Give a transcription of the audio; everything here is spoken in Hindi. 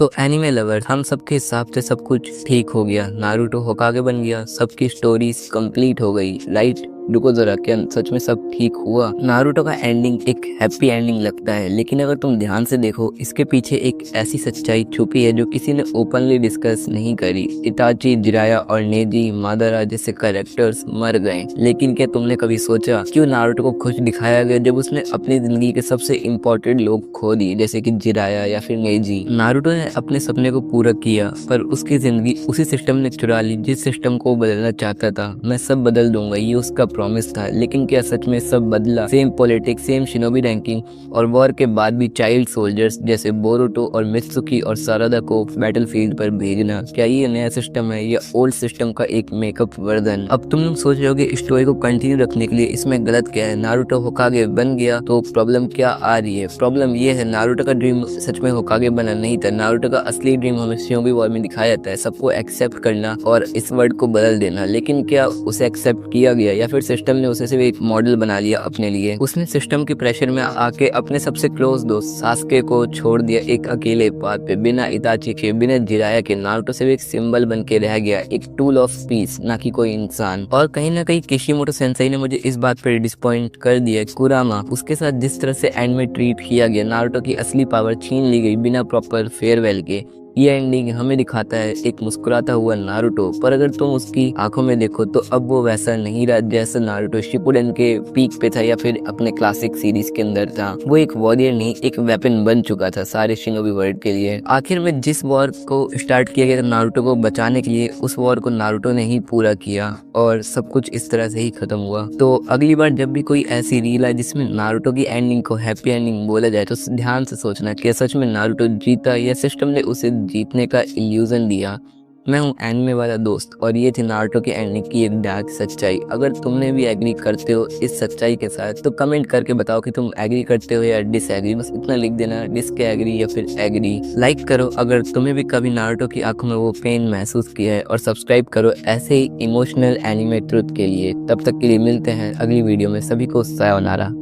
तो एनिमे लवर हम सबके हिसाब से सब कुछ ठीक हो गया, नारुतो होकागे बन गया, सबकी स्टोरीज कंप्लीट हो गई, राइट? रुको जरा, क्या सच में सब ठीक हुआ? नारुतो का एंडिंग एक हैप्पी एंडिंग लगता है, लेकिन अगर तुम ध्यान से देखो इसके पीछे एक ऐसी सच्चाई छुपी है जो किसी ने ओपनली डिस्कस नहीं करी। इताची, जिराया और नेजी, मादारा जैसे कैरेक्टर्स मर गए, लेकिन क्या तुमने कभी सोचा क्यों नारुतो को खुश दिखाया गया जब उसने अपनी जिंदगी के सबसे इम्पोर्टेंट लोग खो दिए, जैसे कि जिराया या फिर नेजी? नारुतो ने अपने सपने को पूरा किया, पर उसकी जिंदगी उसी सिस्टम ने चुरा ली जिस सिस्टम को वो बदलना चाहता था। मैं सब बदल दूंगा, ये उसका प्रॉमिस था, लेकिन क्या सच में सब बदला? Same politics, same shinobi ranking और वॉर के बाद भी चाइल्ड सोल्जर्स जैसे बोरुतो और मित्सुकी और सारादा को बैटलफील्ड पर भेजना, क्या ये नया सिस्टम है या ओल्ड सिस्टम का एक मेकअप वर्जन? अब तुम लोग सोच रहे होगे स्टोरी को कंटिन्यू रखने के लिए इसमें गलत क्या है? नारुतो होकागे बन गया तो प्रॉब्लम क्या आ रही है? प्रॉब्लम ये है नारुतो का ड्रीम सच में होकागे बना नहीं था। नारुतो का असली ड्रीम हमें शिनोबी वॉर में दिखाया जाता है, सबको एक्सेप्ट करना और इस वर्ल्ड को बदल देना। लेकिन क्या उसे एक्सेप्ट किया गया या फिर सिस्टम ने उसे सिर्फ एक मॉडल बना लिया अपने लिए? उसने सिस्टम के प्रेशर में आके अपने सबसे क्लोज दोस्त सास्के को छोड़ दिया एक अकेले पाथ पे, बिना इताची के, बिना जिराया के। नारुतो सिर्फ एक सिंबल बन के रह गया, एक टूल ऑफ पीस, ना कि कोई इंसान। और कहीं ना कहीं किशिमोटो सेंसेई ने मुझे इस बात पर डिसपॉइंट कर दिया। कुरामा, उसके साथ जिस तरह से एंड में ट्रीट किया गया, नारुतो की असली पावर छीन ली गई बिना प्रॉपर फेयरवेल के। ये एंडिंग हमें दिखाता है एक मुस्कुराता हुआ नारुतो, पर अगर तुम उसकी आंखों में देखो तो अब वो वैसा नहीं रहा जैसा नारुतो शिपुडेन के पीक पे था या फिर अपने क्लासिक सीरीज के अंदर था। वो एक वॉरियर नहीं, एक वेपन बन चुका था सारे शिनोबी वर्ल्ड के लिए। आखिर में जिस वॉर को स्टार्ट किया गया था नारुतो को बचाने के लिए, उस वॉर को नारुतो ने ही पूरा किया और सब कुछ इस तरह से ही खत्म हुआ। तो अगली बार जब भी कोई ऐसी रील आए जिसमें नारुतो की एंडिंग को हैप्पी एंडिंग बोला जाए तो ध्यान से सोचना कि सच में नारुतो जीता या सिस्टम ने उसे जीतने का इल्यूजन दिया। मैं हूँ एनिमे वाला दोस्त और ये थी नारुतो की एंडिंग की एक डार्क सच्चाई। अगर तुमने भी एग्री करते हो इस सच्चाई के साथ तो कमेंट करके बताओ कि तुम एग्री करते हो या डिसएग्री। बस इतना लिख देना, डिसके एग्री या फिर एग्री। लाइक करो अगर तुम्हें भी कभी नारुतो की आंखों में वो पेन महसूस किया है, और सब्सक्राइब करो ऐसे ही इमोशनल एनिमे ट्रुथ के लिए। तब तक के लिए मिलते हैं अगली वीडियो में। सभी को सायोनारा।